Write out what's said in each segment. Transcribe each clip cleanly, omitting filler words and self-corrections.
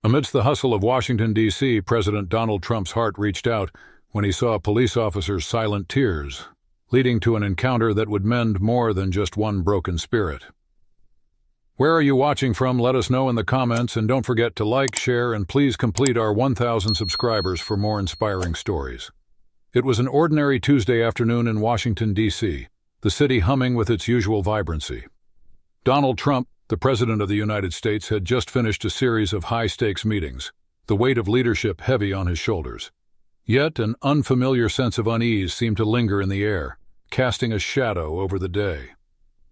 Amidst the hustle of Washington, D.C., President Donald Trump's heart reached out when he saw a police officer's silent tears, leading to an encounter that would mend more than just one broken spirit. Where are you watching from? Let us know in the comments, and don't forget to like, share, and please complete our 1,000 subscribers for more inspiring stories. It was an ordinary Tuesday afternoon in Washington, D.C., the city humming with its usual vibrancy. Donald Trump, the President of the United States, had just finished a series of high-stakes meetings, the weight of leadership heavy on his shoulders. Yet an unfamiliar sense of unease seemed to linger in the air, casting a shadow over the day.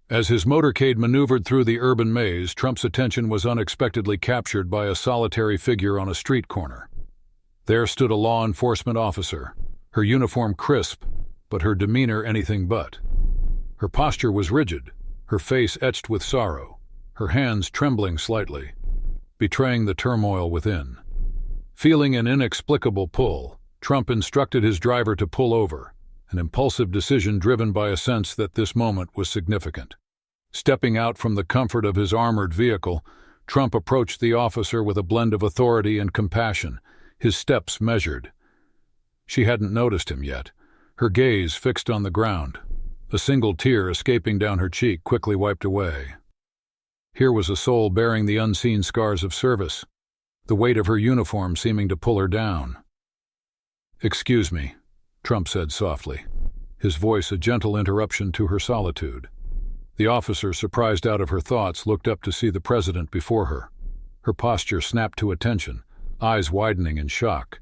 As his motorcade maneuvered through the urban maze, Trump's attention was unexpectedly captured by a solitary figure on a street corner. There stood a law enforcement officer, her uniform crisp, but her demeanor anything but. Her posture was rigid, her face etched with sorrow, her hands trembling slightly, betraying the turmoil within. Feeling an inexplicable pull, Trump instructed his driver to pull over, an impulsive decision driven by a sense that this moment was significant. Stepping out from the comfort of his armored vehicle, Trump approached the officer with a blend of authority and compassion, his steps measured. She hadn't noticed him yet, her gaze fixed on the ground, a single tear escaping down her cheek quickly wiped away. Here was a soul bearing the unseen scars of service, the weight of her uniform seeming to pull her down. "Excuse me," Trump said softly, his voice a gentle interruption to her solitude. The officer, surprised out of her thoughts, looked up to see the president before her. Her posture snapped to attention, eyes widening in shock.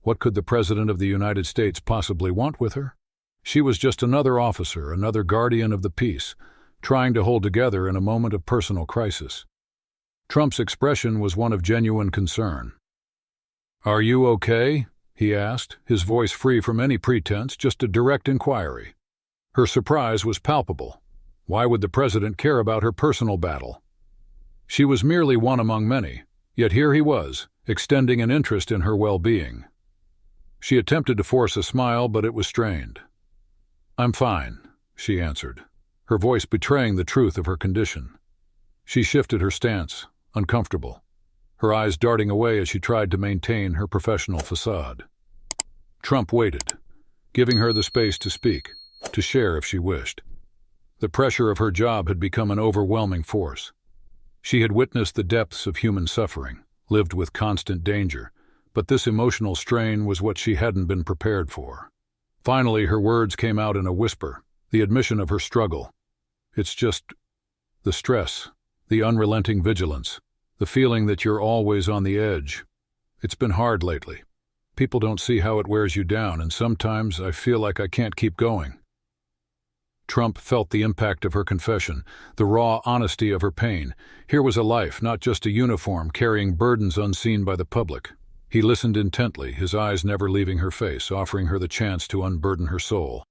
What could the President of the United States possibly want with her? She was just another officer, another guardian of the peace, trying to hold together in a moment of personal crisis. Trump's expression was one of genuine concern. "Are you okay?" he asked, his voice free from any pretense, just a direct inquiry. Her surprise was palpable. Why would the president care about her personal battle? She was merely one among many, yet here he was, extending an interest in her well-being. She attempted to force a smile, but it was strained. "I'm fine," she answered, her voice betraying the truth of her condition. She shifted her stance, uncomfortable, her eyes darting away as she tried to maintain her professional facade. Trump waited, giving her the space to speak, to share if she wished. The pressure of her job had become an overwhelming force. She had witnessed the depths of human suffering, lived with constant danger, but this emotional strain was what she hadn't been prepared for. Finally, her words came out in a whisper, the admission of her struggle. "It's just the stress, the unrelenting vigilance, the feeling that you're always on the edge. It's been hard lately. People don't see how it wears you down, and sometimes I feel like I can't keep going." Trump felt the impact of her confession, the raw honesty of her pain. Here was a life, not just a uniform, carrying burdens unseen by the public. He listened intently, his eyes never leaving her face, offering her the chance to unburden her soul.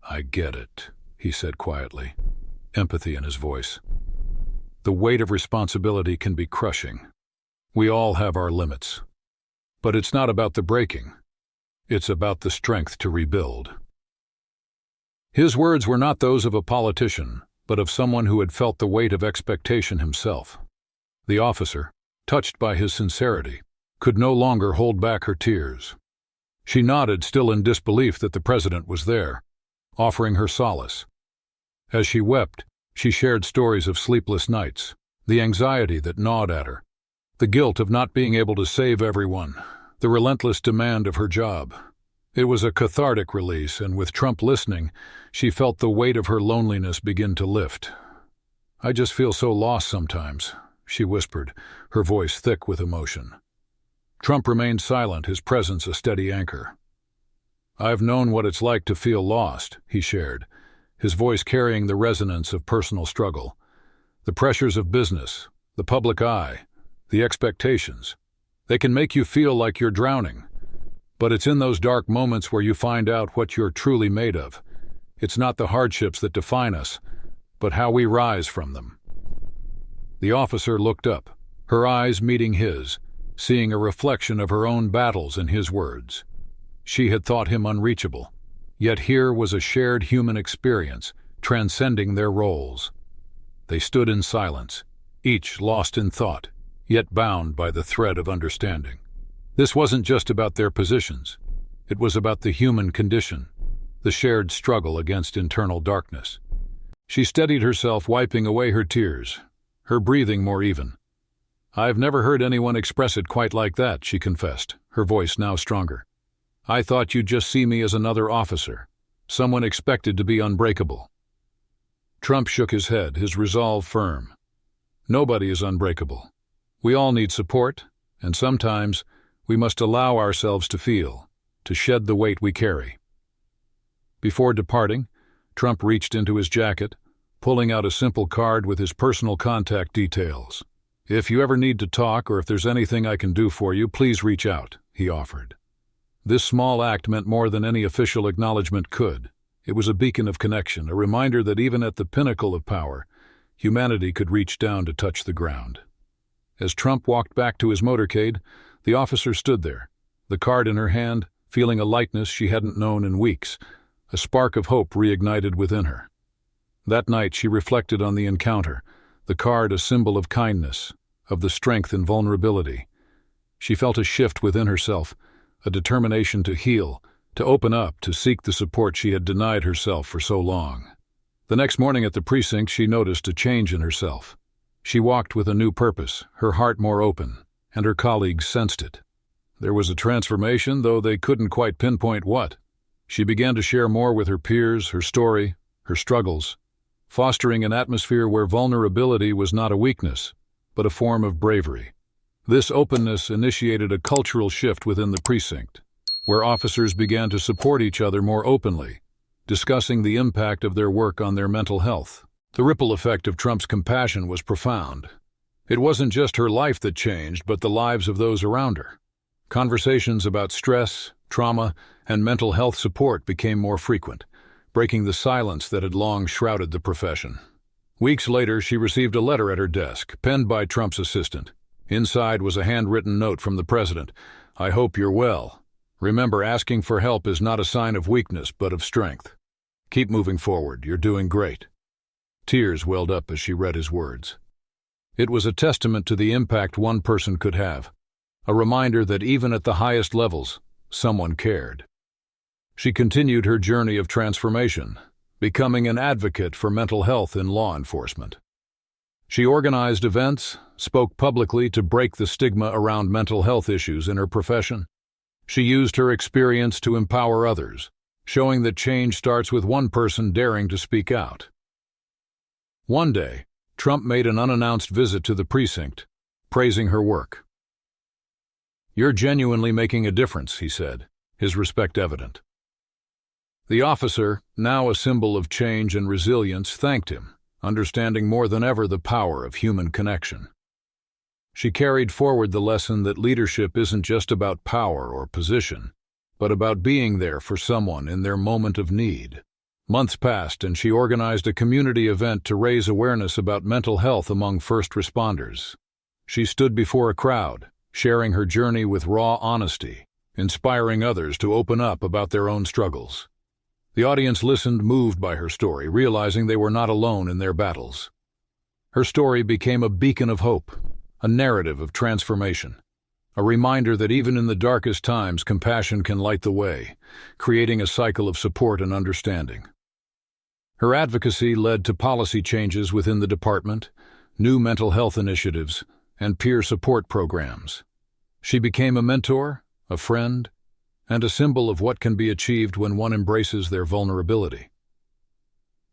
"I get it," he said quietly, empathy in his voice. "The weight of responsibility can be crushing. We all have our limits. But it's not about the breaking. It's about the strength to rebuild." His words were not those of a politician, but of someone who had felt the weight of expectation himself. The officer, touched by his sincerity, could no longer hold back her tears. She nodded, still in disbelief that the president was there, offering her solace. As she wept, she shared stories of sleepless nights, the anxiety that gnawed at her, the guilt of not being able to save everyone, the relentless demand of her job. It was a cathartic release, and with Trump listening, she felt the weight of her loneliness begin to lift. "I just feel so lost sometimes," she whispered, her voice thick with emotion. Trump remained silent, his presence a steady anchor. "I've known what it's like to feel lost," he shared, his voice carrying the resonance of personal struggle. "The pressures of business, the public eye, the expectations, they can make you feel like you're drowning. But it's in those dark moments where you find out what you're truly made of. It's not the hardships that define us, but how we rise from them." The officer looked up, her eyes meeting his, seeing a reflection of her own battles in his words. She had thought him unreachable, yet here was a shared human experience, transcending their roles. They stood in silence, each lost in thought, yet bound by the thread of understanding. This wasn't just about their positions. It was about the human condition, the shared struggle against internal darkness. She steadied herself, wiping away her tears, her breathing more even. "I've never heard anyone express it quite like that," she confessed, her voice now stronger. "I thought you'd just see me as another officer, someone expected to be unbreakable." Trump shook his head, his resolve firm. "Nobody is unbreakable. We all need support, and sometimes we must allow ourselves to feel, to shed the weight we carry." Before departing, Trump reached into his jacket, pulling out a simple card with his personal contact details. "If you ever need to talk or if there's anything I can do for you, please reach out," he offered. This small act meant more than any official acknowledgement could. It was a beacon of connection, a reminder that even at the pinnacle of power, humanity could reach down to touch the ground. As Trump walked back to his motorcade, the officer stood there, the card in her hand, feeling a lightness she hadn't known in weeks. A spark of hope reignited within her. That night she reflected on the encounter, the card a symbol of kindness, of the strength in vulnerability. She felt a shift within herself, a determination to heal, to open up, to seek the support she had denied herself for so long. The next morning at the precinct she noticed a change in herself. She walked with a new purpose, her heart more open, and her colleagues sensed it. There was a transformation, though they couldn't quite pinpoint what. She began to share more with her peers, her story, her struggles, fostering an atmosphere where vulnerability was not a weakness, but a form of bravery. This openness initiated a cultural shift within the precinct, where officers began to support each other more openly, discussing the impact of their work on their mental health. The ripple effect of Trump's compassion was profound. It wasn't just her life that changed, but the lives of those around her. Conversations about stress, trauma, and mental health support became more frequent, breaking the silence that had long shrouded the profession. Weeks later, she received a letter at her desk, penned by Trump's assistant. Inside was a handwritten note from the president. "I hope you're well. Remember, asking for help is not a sign of weakness, but of strength. Keep moving forward. You're doing great." Tears welled up as she read his words. It was a testament to the impact one person could have, a reminder that even at the highest levels, someone cared. She continued her journey of transformation, becoming an advocate for mental health in law enforcement. She organized events, spoke publicly to break the stigma around mental health issues in her profession. She used her experience to empower others, showing that change starts with one person daring to speak out. One day, Trump made an unannounced visit to the precinct, praising her work. "You're genuinely making a difference," he said, his respect evident. The officer, now a symbol of change and resilience, thanked him, understanding more than ever the power of human connection. She carried forward the lesson that leadership isn't just about power or position, but about being there for someone in their moment of need. Months passed, and she organized a community event to raise awareness about mental health among first responders. She stood before a crowd, sharing her journey with raw honesty, inspiring others to open up about their own struggles. The audience listened, moved by her story, realizing they were not alone in their battles. Her story became a beacon of hope, a narrative of transformation, a reminder that even in the darkest times, compassion can light the way, creating a cycle of support and understanding. Her advocacy led to policy changes within the department, new mental health initiatives, and peer support programs. She became a mentor, a friend, and a symbol of what can be achieved when one embraces their vulnerability.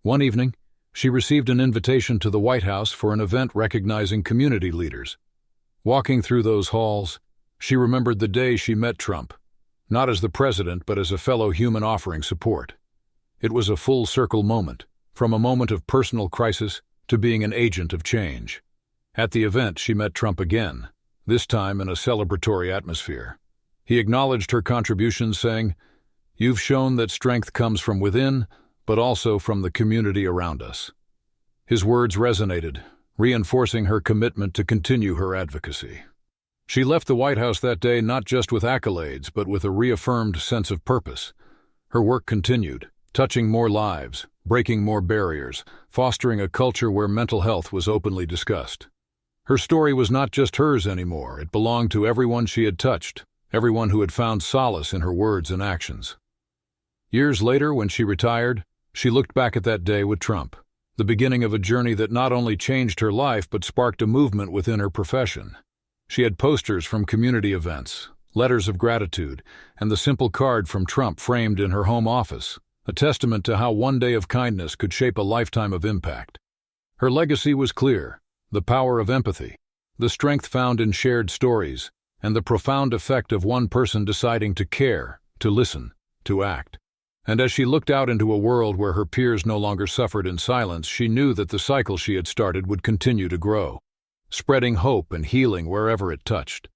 One evening, she received an invitation to the White House for an event recognizing community leaders. Walking through those halls, she remembered the day she met Trump, not as the president but as a fellow human offering support. It was a full-circle moment, from a moment of personal crisis to being an agent of change. At the event, she met Trump again, this time in a celebratory atmosphere. He acknowledged her contributions, saying, "You've shown that strength comes from within, but also from the community around us." His words resonated, reinforcing her commitment to continue her advocacy. She left the White House that day not just with accolades, but with a reaffirmed sense of purpose. Her work continued, touching more lives, breaking more barriers, fostering a culture where mental health was openly discussed. Her story was not just hers anymore. It belonged to everyone she had touched, everyone who had found solace in her words and actions. Years later, when she retired, she looked back at that day with Trump, the beginning of a journey that not only changed her life but sparked a movement within her profession. She had posters from community events, letters of gratitude, and the simple card from Trump framed in her home office, a testament to how one day of kindness could shape a lifetime of impact. Her legacy was clear: the power of empathy, the strength found in shared stories, and the profound effect of one person deciding to care, to listen, to act. And as she looked out into a world where her peers no longer suffered in silence, she knew that the cycle she had started would continue to grow, spreading hope and healing wherever it touched.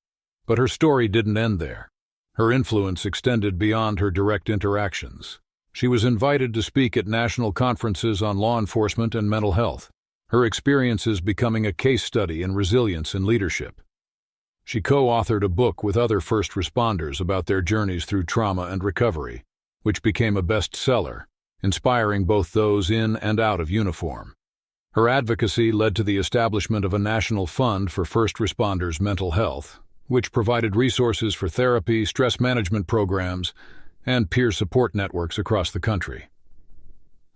But her story didn't end there. Her influence extended beyond her direct interactions. She was invited to speak at national conferences on law enforcement and mental health, her experiences becoming a case study in resilience and leadership. She co-authored a book with other first responders about their journeys through trauma and recovery, which became a bestseller, inspiring both those in and out of uniform. Her advocacy led to the establishment of a national fund for first responders' mental health, which provided resources for therapy, stress management programs, and peer support networks across the country.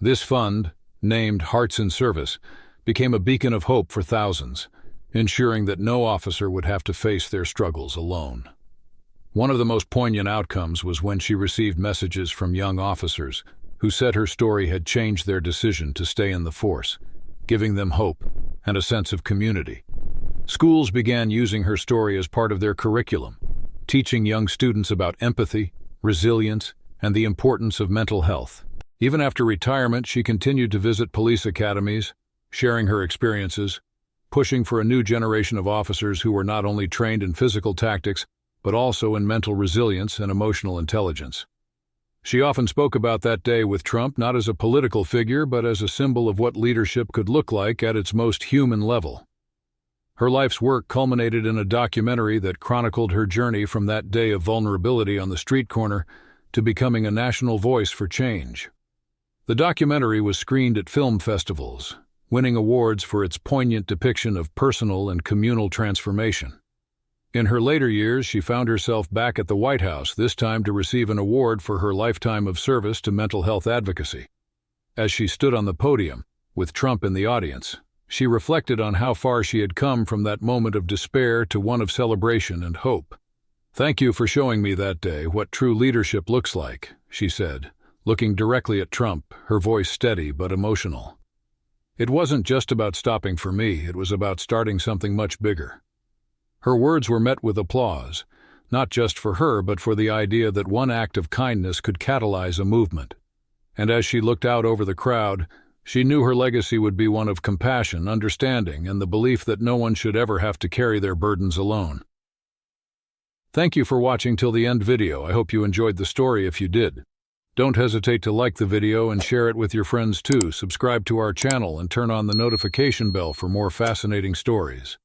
This fund, named Hearts in Service, became a beacon of hope for thousands, ensuring that no officer would have to face their struggles alone. One of the most poignant outcomes was when she received messages from young officers who said her story had changed their decision to stay in the force, giving them hope and a sense of community. Schools began using her story as part of their curriculum, teaching young students about empathy, resilience, and the importance of mental health. Even after retirement, she continued to visit police academies, sharing her experiences, pushing for a new generation of officers who were not only trained in physical tactics, but also in mental resilience and emotional intelligence. She often spoke about that day with Trump not as a political figure, but as a symbol of what leadership could look like at its most human level. Her life's work culminated in a documentary that chronicled her journey from that day of vulnerability on the street corner to becoming a national voice for change. The documentary was screened at film festivals, winning awards for its poignant depiction of personal and communal transformation. In her later years, she found herself back at the White House, this time to receive an award for her lifetime of service to mental health advocacy. As she stood on the podium, with Trump in the audience, she reflected on how far she had come from that moment of despair to one of celebration and hope. "Thank you for showing me that day what true leadership looks like," she said, looking directly at Trump, her voice steady but emotional. "It wasn't just about stopping for me, it was about starting something much bigger." Her words were met with applause, not just for her but for the idea that one act of kindness could catalyze a movement. And as she looked out over the crowd, she knew her legacy would be one of compassion, understanding, and the belief that no one should ever have to carry their burdens alone. Thank you for watching till the end video. I hope you enjoyed the story. If you did, don't hesitate to like the video and share it with your friends too. Subscribe to our channel and turn on the notification bell for more fascinating stories.